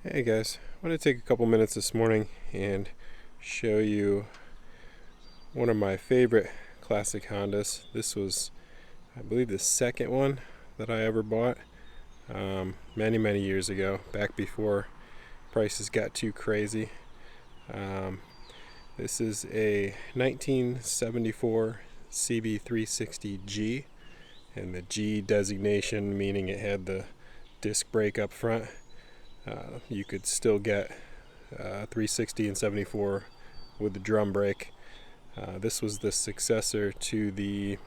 Hey guys, I want to take a couple minutes this morning and show you one of my favorite classic Hondas. This was, I believe, the second one that I ever bought many years ago, back before prices got too crazy. This is a 1974 CB360G, and the G designation meaning it had the disc brake up front. You could still get 360 and 74 with the drum brake. This was the successor to the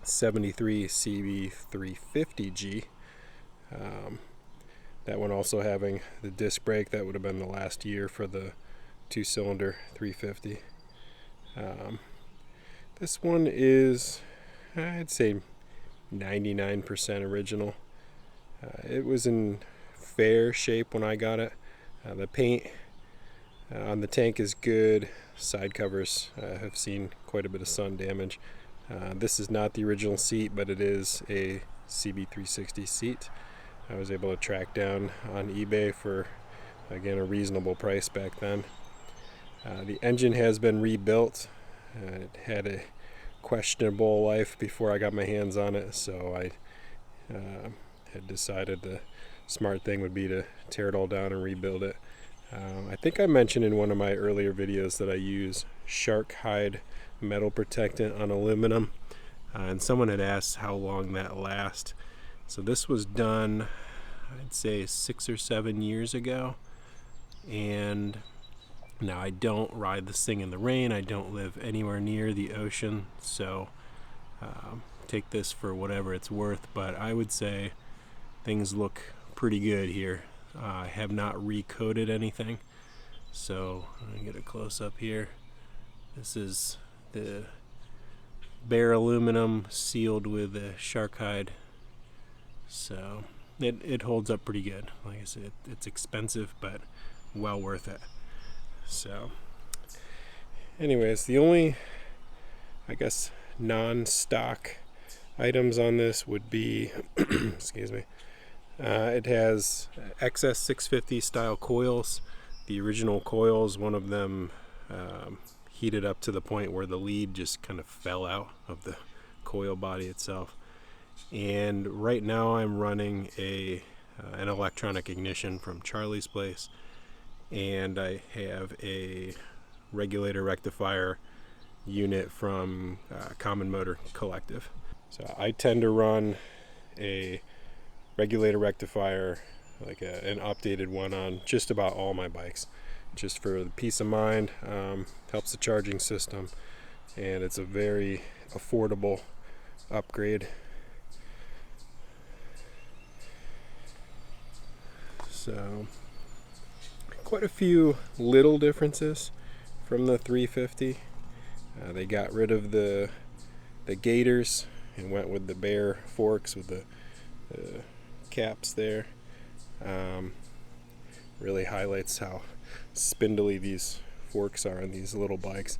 73 CB350G. That one also having the disc brake. That would have been the last year for the two-cylinder 350. This one is, I'd say, 99% original. It was in fair shape when I got it. The paint on the tank is good. Side covers have seen quite a bit of sun damage. This is not the original seat, but it is a CB360 seat. I was able to track down on eBay for, again, a reasonable price back then. The engine has been rebuilt. It had a questionable life before I got my hands on it, so I had decided the smart thing would be to tear it all down and rebuild it. I think I mentioned in one of my earlier videos that I use shark hide metal protectant on aluminum, and someone had asked how long that lasts. So this was done, I'd say 6 or 7 years ago, and now I don't ride this thing in the rain. I don't live anywhere near the ocean, so take this for whatever it's worth, but I would say things look pretty good here. I have not recoated anything, so I'm going to get a close up here. This is the bare aluminum sealed with a shark hide, so it holds up pretty good. Like I said, it's expensive, but well worth it. So anyways, the only, I guess, non-stock items on this would be excuse me, it has XS 650 style coils. The original coils, one of them heated up to the point where the lead just kind of fell out of the coil body itself. And right now I'm running an electronic ignition from Charlie's Place, and I have a regulator rectifier unit from Common Motor Collective. So I tend to run a regulator rectifier, like an updated one, on just about all my bikes, just for the peace of mind. Helps the charging system, and it's a very affordable upgrade. So quite a few little differences from the 350. They got rid of the gaiters and went with the bare forks with the caps there. Really highlights how spindly these forks are on these little bikes.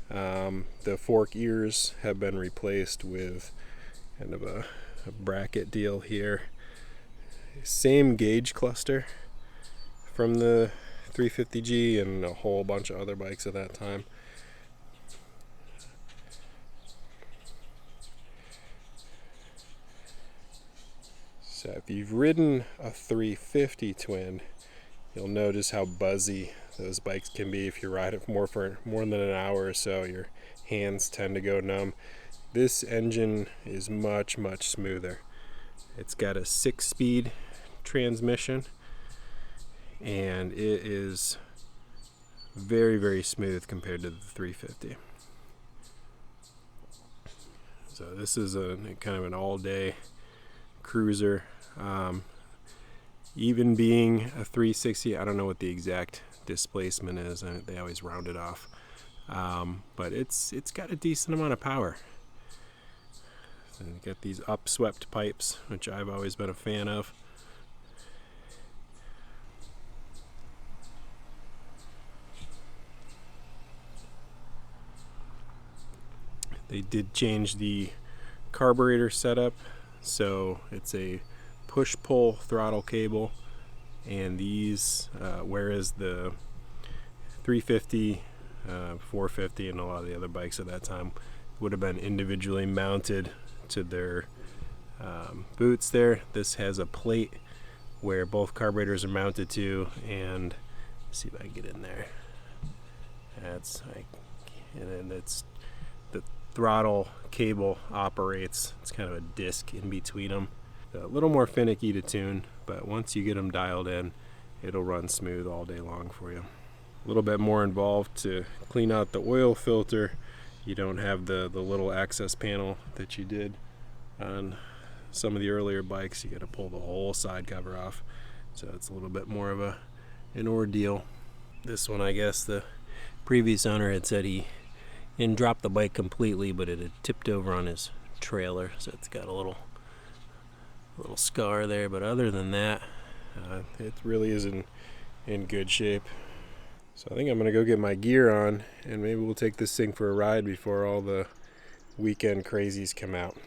The fork ears have been replaced with kind of a bracket deal here. Same gauge cluster from the 350G and a whole bunch of other bikes at that time. So if you've ridden a 350 twin, you'll notice how buzzy those bikes can be. If you ride it for more than an hour or so, your hands tend to go numb. This engine is much smoother. It's got a 6-speed transmission, and it is very smooth compared to the 350. So this is a kind of an all-day cruiser. Even being a 360, I don't know what the exact displacement is. They always round it off, but it's got a decent amount of power. So you got these upswept pipes, which I've always been a fan of. They did change the carburetor setup, so it's a push-pull throttle cable and these, whereas the 350, 450, and a lot of the other bikes at that time would have been individually mounted to their boots there, this has a plate where both carburetors are mounted to, and see if I can get in there. And then it's the throttle cable operates. It's kind of a disc in between them. A little more finicky to tune, but once you get them dialed in, it'll run smooth all day long for you. A little bit more involved to clean out the oil filter. You don't have the little access panel that you did on some of the earlier bikes. You got to pull the whole side cover off, so it's a little bit more of an ordeal. This one, I guess the previous owner had said he didn't drop the bike completely, but it had tipped over on his trailer, so it's got a little scar there, but other than that, it really is in good shape. So I think I'm gonna go get my gear on, and maybe we'll take this thing for a ride before all the weekend crazies come out.